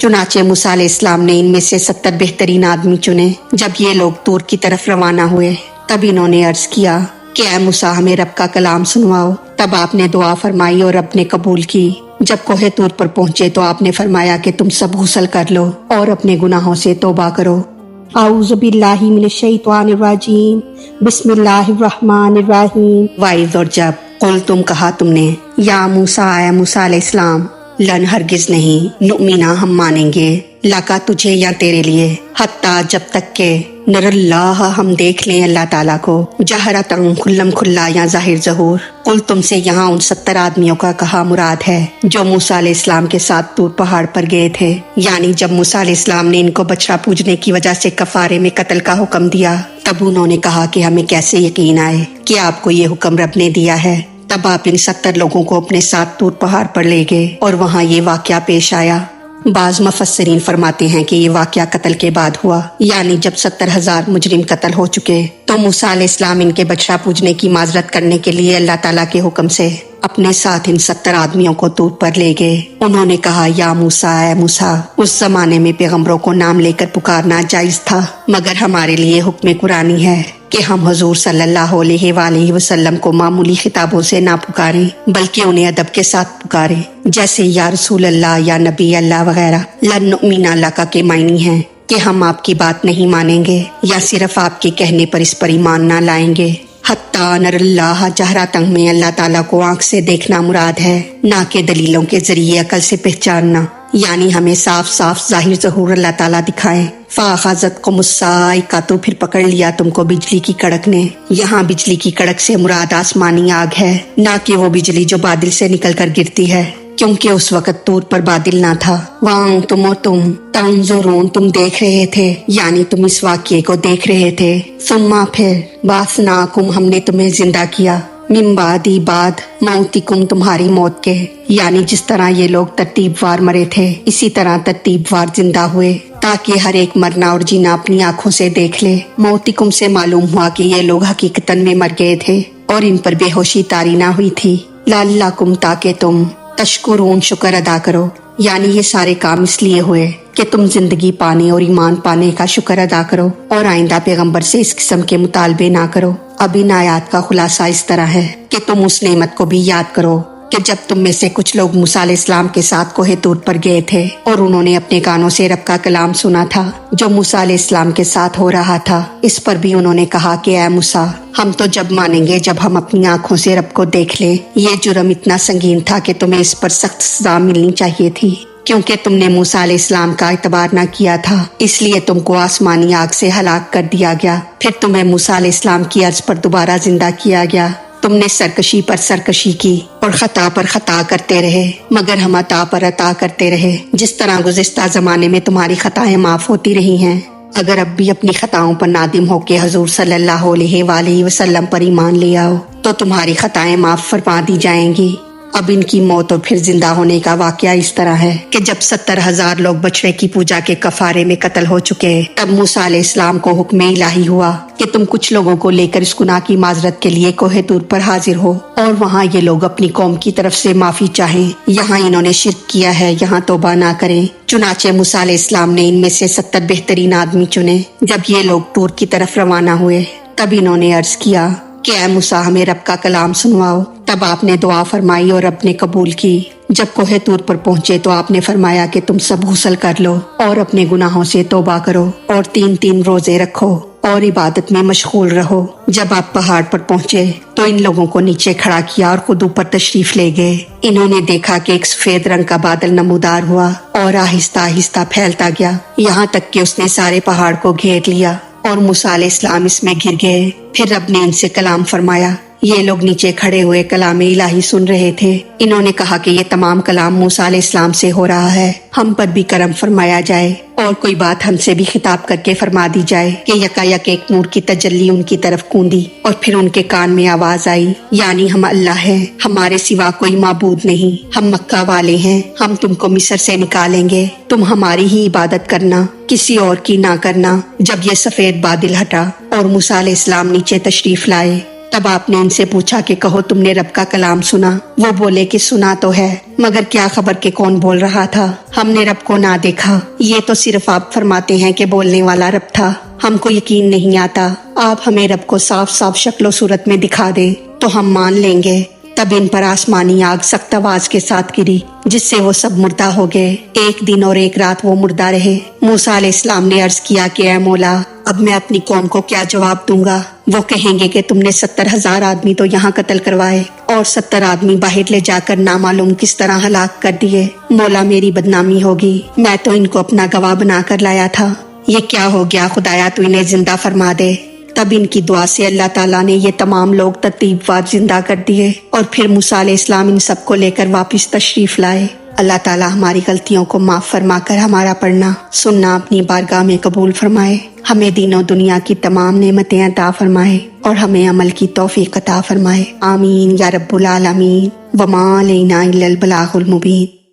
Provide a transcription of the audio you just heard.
चुनाचे मूसा अलैहिस्सलाम ने इनमें से 70 बेहतरीन आदमी चुने। जब ये लोग तूर की तरफ रवाना हुए तब इन्होंने अर्ज किया कि ऐ मूसा हमें रब का कलाम सुनवाओ। तब आपने दुआ फरमाई और रब ने कबूल की। जब कोहे तूर पर पहुंचे तो आपने फरमाया कि तुम सब गुस्ल कर लो और अपने गुनाहों से तौबा करो। आऊज़ु बिल्लाहि मिनश शैतानिर रजीम, बिस्मिल्लाहिर रहमानिर रहीम। वाइज़ और जब कुल तुम कहा तुमने या मूसा आया मूसा अलैहिस्सलाम लन हरगिज नहीं नुमीना हम मानेंगे लका तुझे या तेरे लिए हत्ता जब तक के नरल्लाह हम देख लें अल्लाह ताला को जहरतन खुल्लम खुल्ला या जाहिर जहूर। कुल तुमसे यहाँ उन 70 आदमियों का कहा मुराद है जो मूसा अलैहिस्सलाम के साथ तूर पहाड़ पर गए थे। यानी जब मूसा अलैहिस्सलाम ने इनको बछड़ा पूजने की वजह से कफारे में कत्ल का हुक्म दिया तब उन्होंने कहा कि हमें कैसे यकीन आए कि आपको ये हुक्म रब ने दिया है। तब आप इन 70 लोगों को अपने साथ तूर पहाड़ पर ले गए और वहाँ ये वाकया पेश आया। बाज मुफस्सिरीन फरमाते हैं कि ये वाकया कत्ल के बाद हुआ, यानी जब 70,000 मुजरिम कत्ल हो चुके तो मूसा अलैहिस्सलाम इनके बछड़ा पूजने की माजरत करने के लिए अल्लाह ताला के हुक्म से अपने साथ इन 70 आदमियों को तूर पर ले गए। उन्होंने कहा या मूसा ऐ मूसा। उस जमाने में पैगम्बरों को नाम लेकर पुकारना जायज था, मगर हमारे लिए हुक्म कुरानी है कि हम हुजूर सल्लल्लाहु अलैहि वसल्लम को मामूली खिताबों से ना पुकारें बल्कि उन्हें अदब के साथ पुकारें, जैसे या रसूल अल्लाह या नबी अल्लाह वगैरह। लन नुमिना लका के मायने हैं कि हम आपकी बात नहीं मानेंगे या सिर्फ आपके कहने पर इस पर ईमान ना लाएंगे। हत्ता नरल्लाह जहरातन में अल्लाह ताला को आंख से देखना मुराद है, ना कि दलीलों के जरिए अकल से पहचानना। यानी हमें साफ साफ जाहिर ज़हूर अल्लाह ताला दिखाएं। फाखज़त को मुस्साइका तो फिर पकड़ लिया तुमको बिजली की कड़क ने। यहाँ बिजली की कड़क से मुराद आसमानी आग है, ना कि वो बिजली जो बादल से निकल कर गिरती है, क्योंकि उस वक्त तूर पर बादल ना था। वां तुम तंजुरून तुम देख रहे थे, यानी तुम इस वाक़ये को देख रहे थे। सुम्मा फिर बासनाकुम हमने तुम्हें जिंदा किया। मिम्बादी बाद मौतिकुम तुम्हारी मौत के, यानी जिस तरह ये लोग तरतीबवार मरे थे इसी तरह तरतीबवार जिंदा हुए, ताकि हर एक मरना और जीना अपनी आंखों से देख ले। मौतिकुम से मालूम हुआ कि ये लोग हकीकतन में मर गए थे और इन पर बेहोशी तारी ना हुई थी। लाल्लाकुम ताकि तुम तशकुरून शुक्र अदा करो, यानी ये सारे काम इसलिए हुए कि तुम जिंदगी पाने और ईमान पाने का शुक्र अदा करो और आइंदा पैगंबर से इस किस्म के मुतालबे ना करो। अब इन आयात का खुलासा इस तरह है कि तुम उस नेमत को भी याद करो कि जब तुम में से कुछ लोग मूसा अलैहिस्सलाम के साथ कोहे तूर पर गए थे और उन्होंने अपने कानों से रब का कलाम सुना था जो मूसा अलैहिस्सलाम के साथ हो रहा था। इस पर भी उन्होंने कहा कि ऐ मूसा हम तो जब मानेंगे जब हम अपनी आंखों से रब को देख लें। ये जुर्म इतना संगीन था कि तुम्हें इस पर सख्त सजा मिलनी चाहिए थी, क्योंकि तुमने मूसा अलैहिस्सलाम का इतबार न किया था, इसलिए तुमको आसमानी आग से हलाक कर दिया गया। फिर तुम्हें मूसा अलैहिस्सलाम की अर्ज पर दोबारा जिंदा किया गया। तुमने सरकशी पर सरकशी की और खता पर खता करते रहे, मगर हम अता पर अता करते रहे। जिस तरह गुज़िश्ता जमाने में तुम्हारी खताएं माफ होती रही हैं, अगर अब भी अपनी खताओं पर नादिम होके हुजूर सल्लल्लाहु अलैहि वसल्लम पर ईमान ले आओ तो तुम्हारी खताएं माफ फरमा दी जाएंगी। अब इनकी मौत और फिर जिंदा होने का वाकया इस तरह है कि जब 70,000 लोग बछड़े की पूजा के कफारे में कत्ल हो चुके तब मूसा अलैहिस्सलाम को हुक्म इलाही हुआ कि तुम कुछ लोगों को लेकर इस गुनाह की माजरत के लिए कोहे तूर पर हाजिर हो और वहाँ ये लोग अपनी कौम की तरफ से माफी चाहें। यहाँ इन्होंने शिर्क किया है, यहाँ तौबा ना करें। चुनाचे मूसा अलैहिस्सलाम ने इनमें से 70 बेहतरीन आदमी चुने। जब ये लोग तूर की तरफ रवाना हुए तब इन्होंने अर्ज किया कि ऐ मूसा हमें रब का कलाम सुनवाओ। तब आपने दुआ फरमाई और रब ने कबूल की। जब कोहे तूर पर पहुंचे तो आपने फरमाया कि तुम सब गुस्ल कर लो और अपने गुनाहों से तौबा करो और 3-3 रोजे रखो और इबादत में मशगूल रहो। जब आप पहाड़ पर पहुंचे तो इन लोगों को नीचे खड़ा किया और खुद ऊपर तशरीफ ले गए। इन्होंने देखा कि एक सफेद रंग का बादल नमूदार हुआ और आहिस्ता आहिस्ता फैलता गया, यहाँ तक कि उसने सारे पहाड़ को घेर लिया और मूसा अलैहिस्सलाम इसमें घिर गए। फिर रब ने इनसे कलाम फरमाया। ये लोग नीचे खड़े हुए कलाम इलाही सुन रहे थे। इन्होंने कहा कि ये तमाम कलाम मूसा अलैहिस्सलाम से हो रहा है, हम पर भी करम फरमाया जाए और कोई बात हमसे भी खिताब करके फरमा दी जाए कि यकायक एक नूर की तजल्ली उनकी तरफ कूदी और फिर उनके कान में आवाज आई, यानी हम अल्लाह हैं, हमारे सिवा कोई माबूद नहीं, हम मक्का वाले हैं, हम तुमको मिस्र से निकालेंगे, तुम हमारी ही इबादत करना, किसी और की ना करना। जब ये सफेद बादल हटा और मूसा अलैहिस्सलाम नीचे तशरीफ लाए तब आपने इनसे पूछा कि कहो तुमने रब का कलाम सुना। वो बोले कि सुना तो है, मगर क्या खबर कि कौन बोल रहा था। हमने रब को ना देखा, ये तो सिर्फ आप फरमाते हैं कि बोलने वाला रब था। हमको यकीन नहीं आता। आप हमें रब को साफ साफ शक्लो सूरत में दिखा दे तो हम मान लेंगे। तब इन पर आसमानी आग सख्त आवाज के साथ गिरी, जिससे वो सब मुर्दा हो गए। एक दिन और एक रात वो मुर्दा रहे। मूसा अलैहिस्सलाम ने अर्ज किया कि ऐ मौला, अब मैं अपनी कौम को क्या जवाब दूंगा। वो कहेंगे कि तुमने 70,000 आदमी तो यहाँ कत्ल करवाए और 70 आदमी बाहर ले जाकर नामालूम किस तरह हलाक कर दिए। मौला मेरी बदनामी होगी, मैं तो इनको अपना गवाह बना कर लाया था। ये क्या हो गया खुदाया, तू इन्हें जिंदा फरमा दे। तब इनकी दुआ से अल्लाह ताला ने ये तमाम लोग तरतीबवार जिंदा कर दिए और फिर मूसा अलैहिस्सलाम इन सबको लेकर वापस तशरीफ लाए। अल्लाह ताला हमारी गलतियों को माफ फरमा कर हमारा पढ़ना सुनना अपनी बारगाह में कबूल फरमाए। हमें दीनों दुनिया की तमाम नेमतें अता फरमाए और हमें अमल की तौफीक अता फरमाए। आमीन या रब्बुल आलमीन। वमा अलैना इल्लल बलागुल मुबीन।